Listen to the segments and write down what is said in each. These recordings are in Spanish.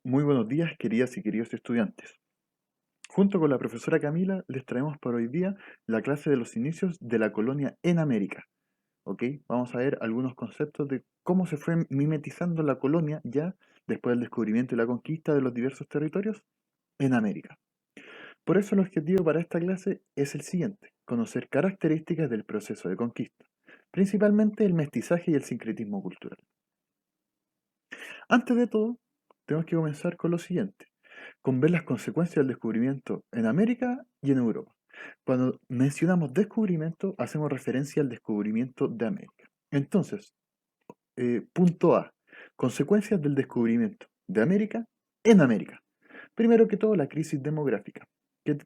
Muy buenos días, queridas y queridos estudiantes. Junto con la profesora Camila les traemos por hoy día la clase de los inicios de la colonia en América. ¿Ok? Vamos a ver algunos conceptos de cómo se fue mimetizando la colonia ya después del descubrimiento y la conquista de los diversos territorios en América. Por eso el objetivo para esta clase es el siguiente: conocer características del proceso de conquista, principalmente el mestizaje y el sincretismo cultural. Antes de todo, tenemos que comenzar con lo siguiente, con ver las consecuencias del descubrimiento en América y en Europa. Cuando mencionamos descubrimiento, hacemos referencia al descubrimiento de América. Entonces, punto A, consecuencias del descubrimiento de América en América. Primero que todo, la crisis demográfica. ¿Qué-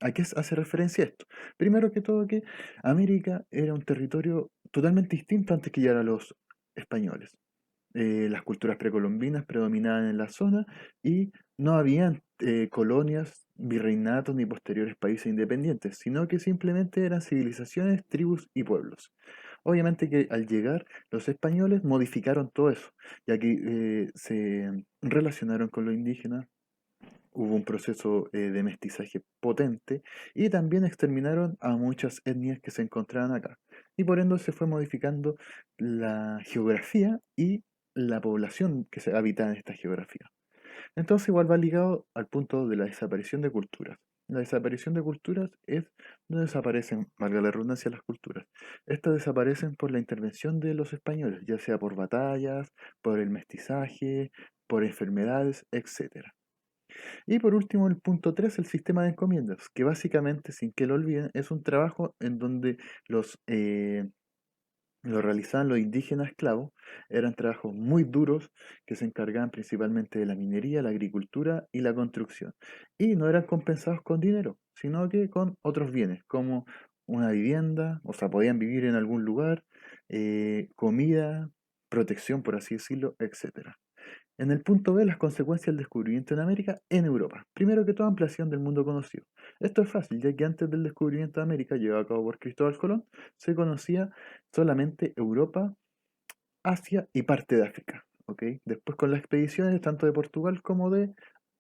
¿A qué hace referencia esto? Primero que todo, que América era un territorio totalmente distinto antes que llegaran los españoles. Las culturas precolombinas predominaban en la zona y no habían colonias, virreinatos ni posteriores países independientes, sino que simplemente eran civilizaciones, tribus y pueblos. Obviamente que al llegar los españoles modificaron todo eso, ya que se relacionaron con los indígenas, hubo un proceso de mestizaje potente y también exterminaron a muchas etnias que se encontraban acá. Y por ende se fue modificando la geografía y la población que se habita en esta geografía. Entonces igual va ligado al punto de la desaparición de culturas. La desaparición de culturas es, no desaparecen, valga la redundancia, las culturas. Estas desaparecen por la intervención de los españoles, ya sea por batallas, por el mestizaje, por enfermedades, etcétera. Y por último, el punto 3, el sistema de encomiendas, que básicamente, sin que lo olviden, es un trabajo en donde lo realizaban los indígenas esclavos. Eran trabajos muy duros que se encargaban principalmente de la minería, la agricultura y la construcción. Y no eran compensados con dinero, sino que con otros bienes, como una vivienda, o sea, podían vivir en algún lugar, comida, protección, por así decirlo, etcétera. En el punto B, las consecuencias del descubrimiento en América en Europa. Primero que todo, ampliación del mundo conocido. Esto es fácil, ya que antes del descubrimiento de América, llevado a cabo por Cristóbal Colón, se conocía solamente Europa, Asia y parte de África. ¿Ok? Después con las expediciones tanto de Portugal como de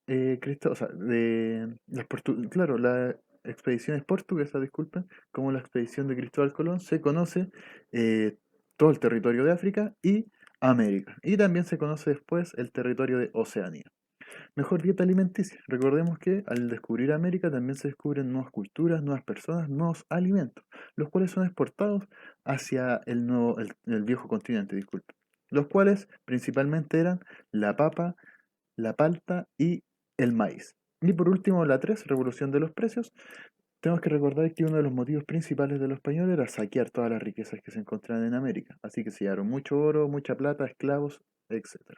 o sea, de claro, las expediciones portuguesas, disculpen, como la expedición de Cristóbal Colón, se conoce eh, todo el territorio de África y América. Y también se conoce después el territorio de Oceanía. Mejor dieta alimenticia. Recordemos que al descubrir América también se descubren nuevas culturas, nuevas personas, nuevos alimentos, los cuales son exportados hacia el viejo continente, disculpen. Los cuales principalmente eran la papa, la palta y el maíz. Y por último, la 3, revolución de los precios. Tenemos que recordar que uno de los motivos principales de los españoles era saquear todas las riquezas que se encontraban en América. Así que se llevaron mucho oro, mucha plata, esclavos, etc.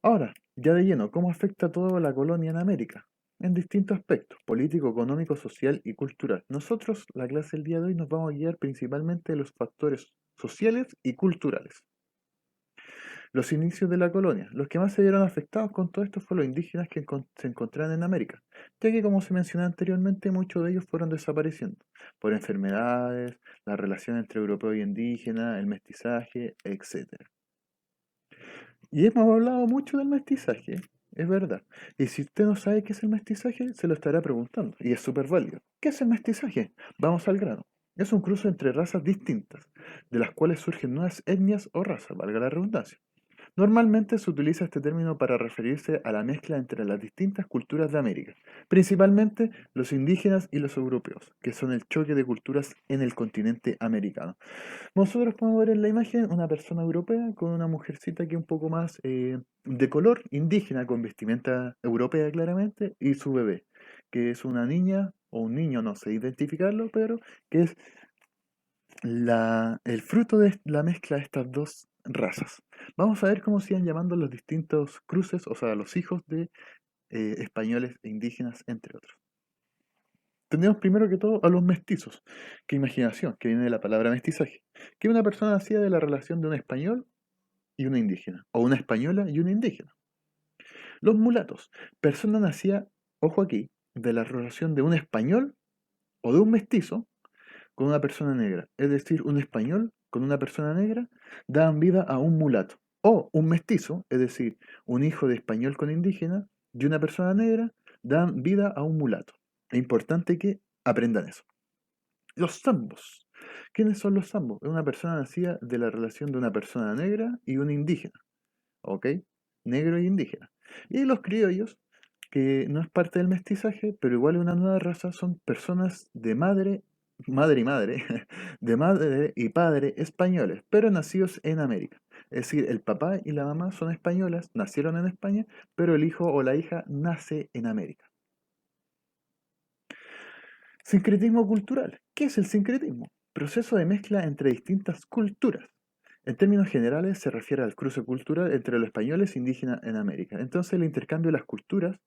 Ahora, ya de lleno, ¿cómo afecta todo la colonia en América? En distintos aspectos: político, económico, social y cultural. Nosotros, la clase del día de hoy, nos vamos a guiar principalmente de los factores sociales y culturales. Los inicios de la colonia. Los que más se vieron afectados con todo esto fueron los indígenas que se encontraban en América, ya que, como se mencionó anteriormente, muchos de ellos fueron desapareciendo por enfermedades, la relación entre europeo y indígena, el mestizaje, etc. Y hemos hablado mucho del mestizaje, es verdad. Y si usted no sabe qué es el mestizaje, se lo estará preguntando, y es súper válido. ¿Qué es el mestizaje? Vamos al grano. Es un cruce entre razas distintas, de las cuales surgen nuevas etnias o razas, valga la redundancia. Normalmente se utiliza este término para referirse a la mezcla entre las distintas culturas de América, principalmente los indígenas y los europeos, que son el choque de culturas en el continente americano. Nosotros podemos ver en la imagen una persona europea con una mujercita que es un poco más de color, indígena, con vestimenta europea claramente, y su bebé, que es una niña o un niño, no sé identificarlo, pero que es el fruto de la mezcla de estas dos razas. Vamos a ver cómo se iban llamando los distintos cruces, o sea, los hijos de españoles e indígenas, entre otros. Tenemos primero que todo a los mestizos. Qué imaginación, que viene de la palabra mestizaje. Que una persona nacida de la relación de un español y una indígena, o una española y una indígena. Los mulatos, persona nacida, ojo aquí, de la relación de un español o de un mestizo con una persona negra. Es decir, un español con una persona negra daban vida a un mulato. O un mestizo, es decir, un hijo de español con indígena y una persona negra, dan vida a un mulato. Es importante que aprendan eso. Los zambos. ¿Quiénes son los zambos? Es una persona nacida de la relación de una persona negra y un indígena. ¿Ok? Negro y indígena. Y los criollos, que no es parte del mestizaje, pero igual es una nueva raza, son personas de madre y madre, de madre y padre españoles, pero nacidos en América. Es decir, el papá y la mamá son españolas, nacieron en España, pero el hijo o la hija nace en América. Sincretismo cultural. ¿Qué es el sincretismo? Proceso de mezcla entre distintas culturas. En términos generales se refiere al cruce cultural entre los españoles e indígenas en América. Entonces el intercambio de las culturas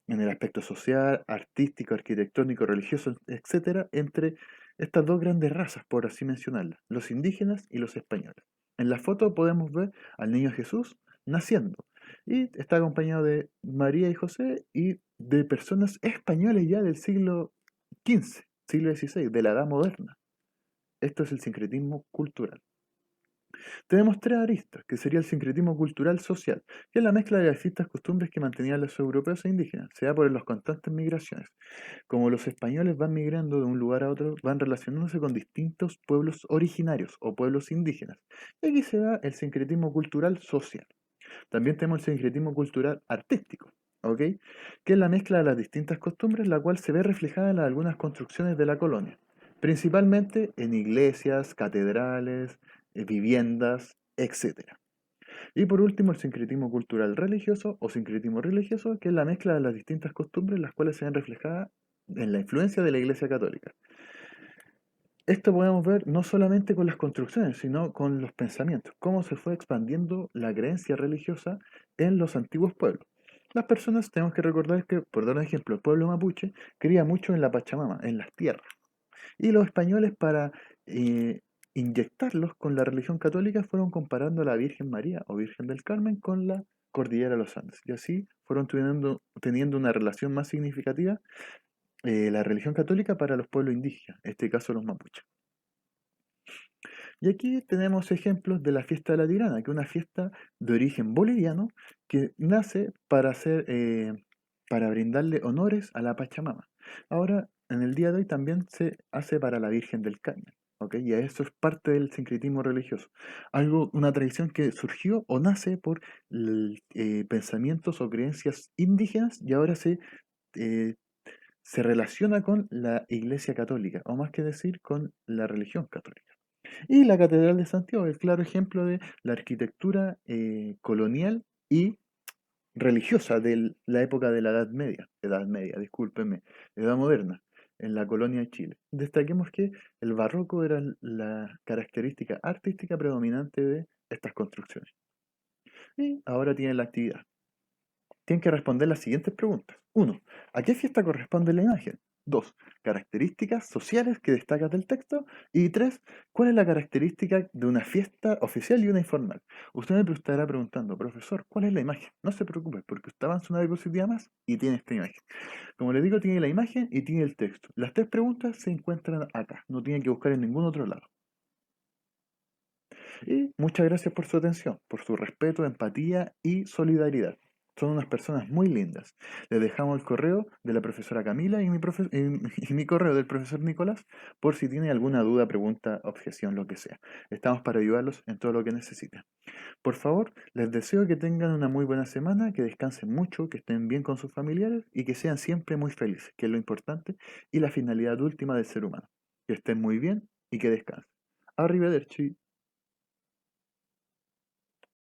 en el aspecto social, artístico, arquitectónico, religioso, etcétera, entre estas dos grandes razas, por así mencionarlas, los indígenas y los españoles. En la foto podemos ver al niño Jesús naciendo y está acompañado de María y José y de personas españoles ya del siglo XV, siglo XVI, de la Edad Moderna. Esto es el sincretismo cultural. Tenemos tres aristas, que sería el sincretismo cultural social, que es la mezcla de las distintas costumbres que mantenían los europeos e indígenas, se da por las constantes migraciones. Como los españoles van migrando de un lugar a otro, van relacionándose con distintos pueblos originarios o pueblos indígenas. Y aquí se da el sincretismo cultural social. También tenemos el sincretismo cultural artístico, ¿ok? Que es la mezcla de las distintas costumbres, la cual se ve reflejada en algunas construcciones de la colonia, principalmente en iglesias, catedrales, viviendas, etcétera. Y por último, el sincretismo cultural religioso o sincretismo religioso, que es la mezcla de las distintas costumbres, las cuales se ven reflejadas en la influencia de la Iglesia Católica. Esto podemos ver no solamente con las construcciones, sino con los pensamientos, cómo se fue expandiendo la creencia religiosa en los antiguos pueblos. Las personas tenemos que recordar que, por dar un ejemplo, el pueblo mapuche creía mucho en la Pachamama, en las tierras. Y los españoles, para eh, inyectarlos con la religión católica, fueron comparando a la Virgen María o Virgen del Carmen con la cordillera de los Andes. Y así fueron teniendo una relación más significativa la religión católica para los pueblos indígenas, en este caso los mapuches. Y aquí tenemos ejemplos de la fiesta de la Tirana, que es una fiesta de origen boliviano que nace para para brindarle honores a la Pachamama. Ahora, en el día de hoy también se hace para la Virgen del Carmen, ¿ok? Y eso es parte del sincretismo religioso. Una tradición que surgió o nace por pensamientos o creencias indígenas y ahora eh, se relaciona con la Iglesia Católica, o más que decir, con la religión católica. Y la Catedral de Santiago es claro ejemplo de la arquitectura colonial y religiosa de la época de la Edad Media, discúlpenme, Edad Moderna, en la colonia de Chile. Destaquemos que el barroco era la característica artística predominante de estas construcciones. Y ahora tienen la actividad. Tienen que responder las siguientes preguntas. 1. ¿A qué fiesta corresponde la imagen? 2. Características sociales que destacas del texto. Y 3. ¿Cuál es la característica de una fiesta oficial y una informal? Usted me estará preguntando, profesor, ¿cuál es la imagen? No se preocupe, porque usted avanza una diapositiva más y tiene esta imagen. Como le digo, tiene la imagen y tiene el texto. Las tres preguntas se encuentran acá, no tienen que buscar en ningún otro lado. Y muchas gracias por su atención, por su respeto, empatía y solidaridad. Son unas personas muy lindas. Les dejamos el correo de la profesora Camila y y mi correo del profesor Nicolás por si tienen alguna duda, pregunta, objeción, lo que sea. Estamos para ayudarlos en todo lo que necesiten. Por favor, les deseo que tengan una muy buena semana, que descansen mucho, que estén bien con sus familiares y que sean siempre muy felices, que es lo importante y la finalidad última del ser humano. Que estén muy bien y que descansen. Arrivederci.